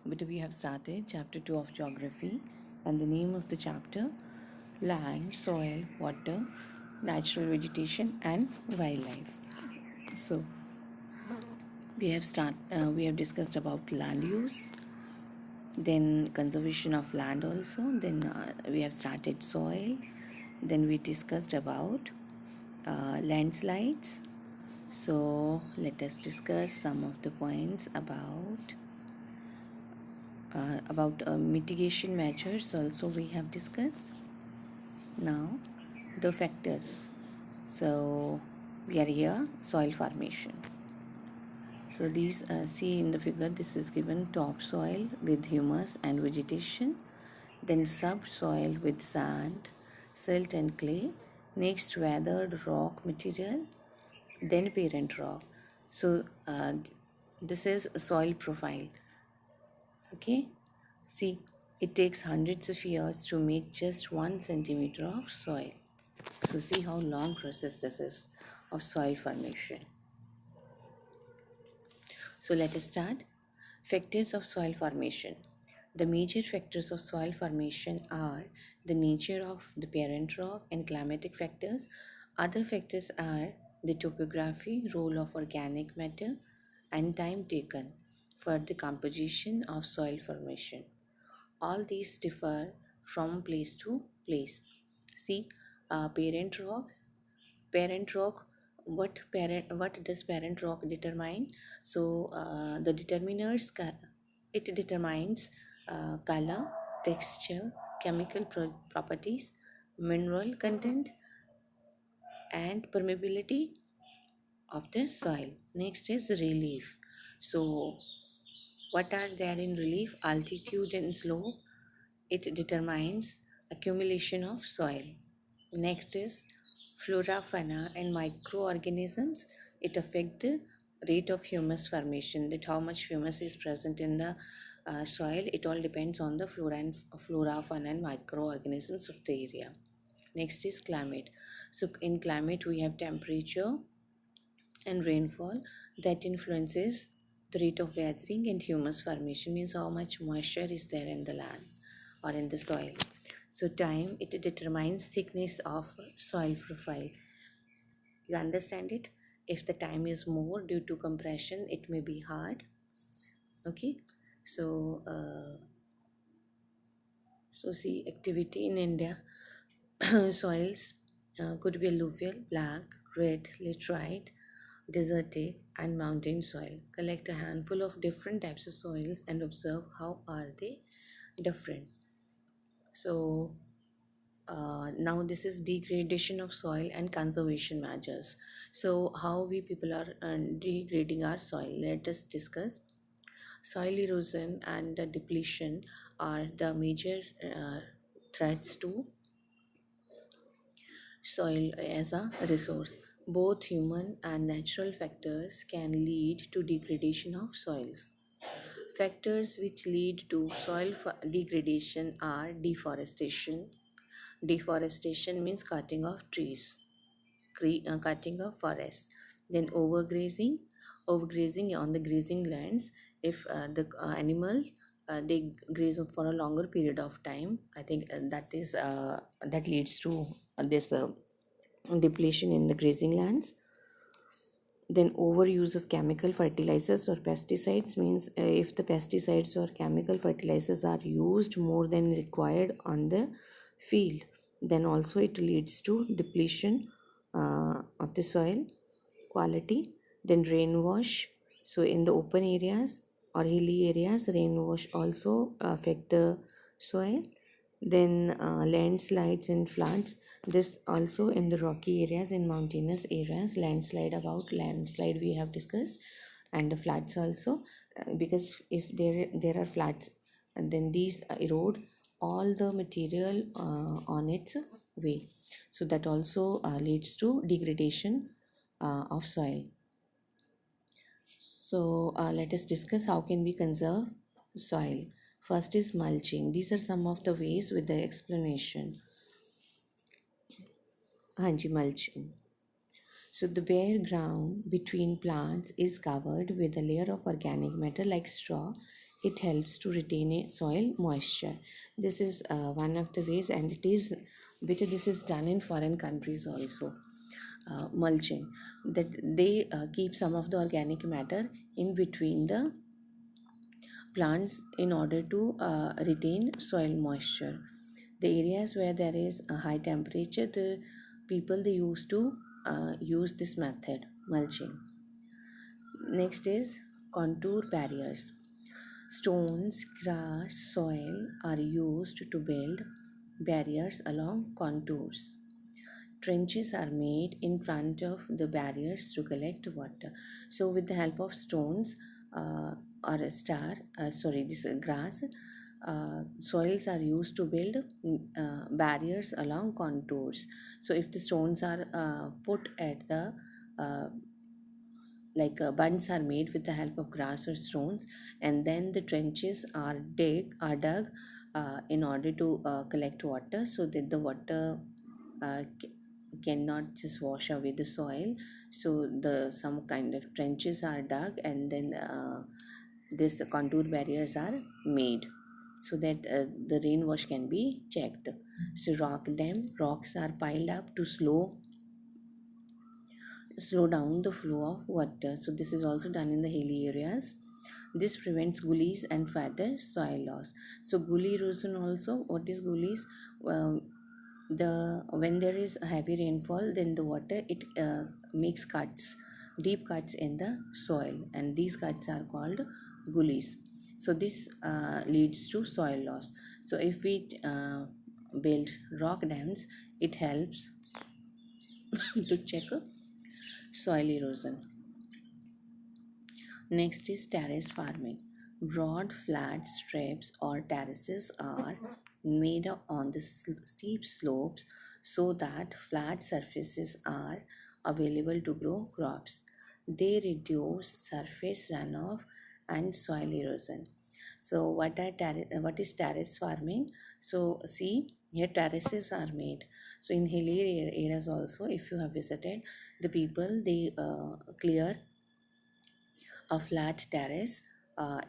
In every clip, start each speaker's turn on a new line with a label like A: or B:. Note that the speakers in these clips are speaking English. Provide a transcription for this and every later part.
A: we have started chapter 2 of geography, and the name of the chapter land, soil, water, natural vegetation, and wildlife. So we have discussed about land use, then conservation of land also, then we have started soil, then we discussed about landslides. So let us discuss some of the points about mitigation measures also we have discussed. Now the factors. So we are here, soil formation. So these see in the figure, this is given topsoil with humus and vegetation, then subsoil with sand, silt and clay, next weathered rock material, then parent rock. So this is soil profile. Okay, see, it takes hundreds of years to make just 1 centimeter of soil. So see how long process this is of soil formation. So let us start. Factors of soil formation. The major factors of soil formation are the nature of the parent rock and climatic factors. Other factors are the topography, role of organic matter, and time taken for the composition of soil formation. All these differ from place to place. See, parent rock, what does parent rock determine? So the determiners, it determines color, texture, chemical properties, mineral content, and permeability of the soil. Next is relief. So what are there in relief? Altitude and slope, it determines accumulation of soil. Next is flora, fauna, and microorganisms. It affect the rate of humus formation, that how much humus is present in the soil. It all depends on the flora, fauna, and microorganisms of the area. Next is climate. So in climate we have temperature and rainfall that influences the rate of weathering, and humus formation means how much moisture is there in the land or in the soil. So time, it determines thickness of soil profile. You understand it? If the time is more due to compression, it may be hard. Okay, so see activity in India. Soils could be alluvial, black, red, laterite, desertic, and mountain soil. Collect a handful of different types of soils and observe how are they different. So now this is degradation of soil and conservation measures. So how we people are degrading our soil, let us discuss. Soil erosion and depletion are the major threats to soil as a resource. Both human and natural factors can lead to degradation of soils. Factors which lead to soil degradation are deforestation. Deforestation means cutting of trees, cutting of forests. Then overgrazing on the grazing lands. If the animal they graze for a longer period of time, I think that leads to this depletion in the grazing lands. Then overuse of chemical fertilizers or pesticides means if the pesticides or chemical fertilizers are used more than required on the field, then also it leads to depletion of the soil quality. Then rainwash. So in the open areas or hilly areas, rainwash also affect the soil. Then landslides and floods, this also in the rocky areas, in mountainous areas, landslide we have discussed, and the floods also, because if there are floods, and then these erode all the material on its way, so that also leads to degradation of soil. So let us discuss how can we conserve soil. First is mulching. These are some of the ways with the explanation. Hanji, mulching. So the bare ground between plants is covered with a layer of organic matter like straw. It helps to retain a soil moisture. This is one of the ways, and it is better. This is done in foreign countries also. Mulching, that they keep some of the organic matter in between the plants in order to retain soil moisture. The areas where there is a high temperature, the people they used to use this method, mulching. Next is contour barriers. Stones, grass, soil are used to build barriers along contours. Trenches are made in front of the barriers to collect water. So, with the help of stones or a this grass, soils are used to build barriers along contours. So, if the stones are put at the uh, bunds are made with the help of grass or stones, and then the trenches are dug in order to collect water, so that the water cannot just wash away the soil. So the some kind of trenches are dug, and then this contour barriers are made, so that the rain wash can be checked. So rocks are piled up to slow down the flow of water. So this is also done in the hilly areas. This prevents gullies and further soil loss. So gully erosion also. What is gullies? The when there is a heavy rainfall, then the water it makes cuts, deep cuts in the soil, and these cuts are called gullies. So this leads to soil loss. So if we build rock dams, it helps to check soil erosion. Next is terrace farming. Broad flat strips or terraces are made on the steep slopes so that flat surfaces are available to grow crops. They reduce surface runoff and soil erosion. So what is terrace farming? So see, here terraces are made. So in hilly areas also, if you have visited, the people they clear a flat terrace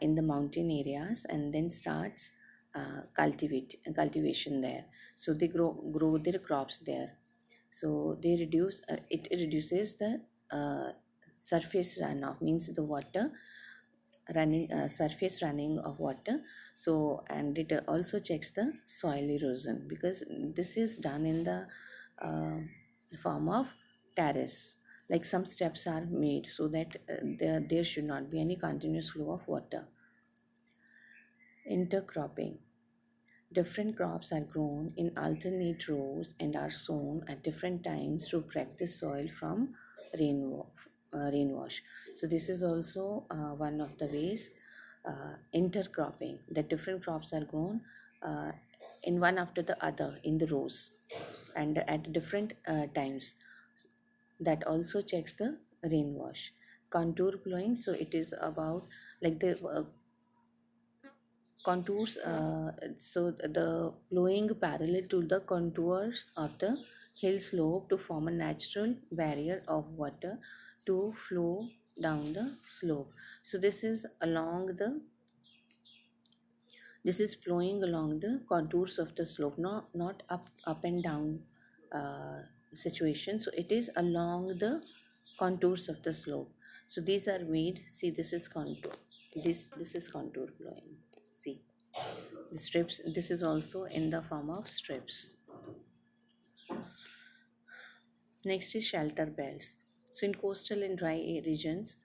A: in the mountain areas, and then starts cultivation there. So they grow their crops there. So it reduces the surface runoff, means the water running surface running of water. So, and it also checks the soil erosion, because this is done in the uh, form of terrace. Like some steps are made so that there should not be any continuous flow of water. Intercropping. Different crops are grown in alternate rows and are sown at different times to protect the soil from rainwash. So this is also one of the ways, intercropping, that different crops are grown uh, in one after the other in the rows and at different times. That also checks the rainwash. Contour plowing. So it is about like the contours, so the flowing parallel to the contours of the hill slope to form a natural barrier of water to flow down the slope. So this is flowing along the contours of the slope, not up and down situation. So it is along the contours of the slope. So these are made. See, this is contour. This is contour flowing. See the strips. This is also in the form of strips. Next is shelter belts. So in coastal and dry regions,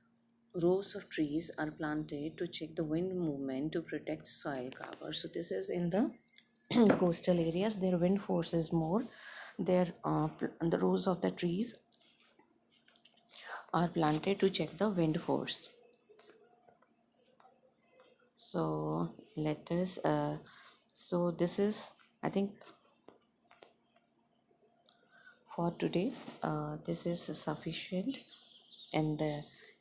A: rows of trees are planted to check the wind movement to protect soil cover. So this is in the coastal areas. Their wind force is more. The rows of the trees are planted to check the wind force. So let us. So this is, I think, for today. This is sufficient, and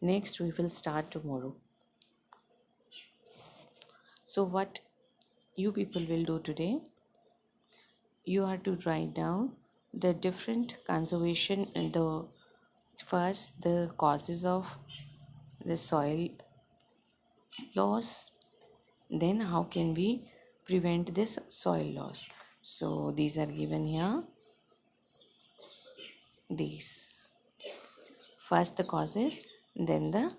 A: next we will start tomorrow. So what you people will do today? You are to write down the different conservation and the causes of the soil loss, then how can we prevent this soil loss? So these are given here. These first the causes, then the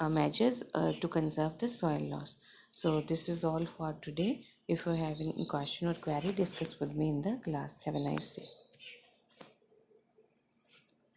A: measures to conserve the soil loss. So this is all for today. If you have any question or query, discuss with me in the class. Have a nice day.